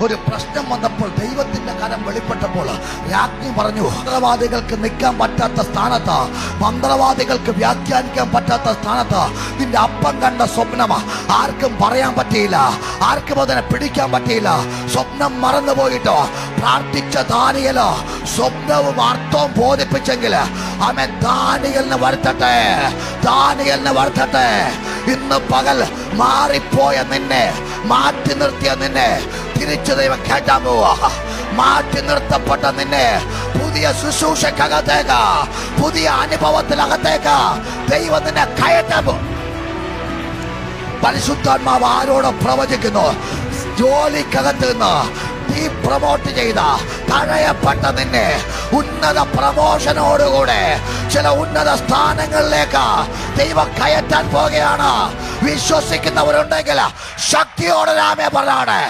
ഒരു പ്രശ്നം വന്നപ്പോൾ ദൈവത്തിന്റെ കരം വെളിപ്പെട്ടപ്പോൾ രാജ്ഞി പറഞ്ഞു, മന്ത്രവാദികൾക്ക് നിൽക്കാൻ പറ്റാത്ത സ്ഥാനത്ത്, മന്ത്രവാദികൾക്ക് വ്യാഖ്യാനിക്കാൻ പറ്റാത്ത സ്ഥാനത്ത് നിന്റെ അപ്പം കണ്ട സ്വപ്നം ആർക്കും പറയാൻ പറ്റിയില്ല, ആർക്കും അതിനെ പിടിക്കാൻ പറ്റിയില്ല. സ്വപ്നം മറന്നുപോയിട്ടോ പ്രാർത്ഥിച്ച ദാനിയേല് സ്വപ്നവും അർത്ഥവും ബോധിപ്പിച്ചെങ്കിൽ അവൻ ദാനിയേലിനെ വരുത്തട്ടെ, ദാനിയേലിനെ വരുത്തട്ടെ. ഇന്ന് പകൽ മാറിപ്പോയ നിന്നെ, മാറ്റി നിർത്തിയ നിന്നെ തിരിച്ചു ദൈവം കേട്ടാൻ പോവാ. മാറ്റി നിർത്തപ്പെട്ട നിന്നെ പുതിയ ശുശ്രൂഷക്കകത്തേക്ക്, പുതിയ അനുഭവത്തിനകത്തേക്ക് ദൈവം നിന്നെ കയറ്റാൻ പോകും. പരിശുദ്ധാത്മാവ് ആരോട് പ്രവചിക്കുന്നു? ജോലിക്കകത്ത് നിന്ന് നീ പ്രൊമോട്ട് ചെയ്ത തഴയപ്പെട്ട നിന്നെ ഉന്നത പ്രമോഷനോടുകൂടെ ചില ഉന്നത സ്ഥാനങ്ങളിലേക്ക് ദൈവം കയറ്റാൻ പോകുകയാണ്. വിശ്വസിക്കുന്നവരുണ്ടെങ്കിൽ ശക്തിയോടെ രാമേ പറഞ്ഞാണ്.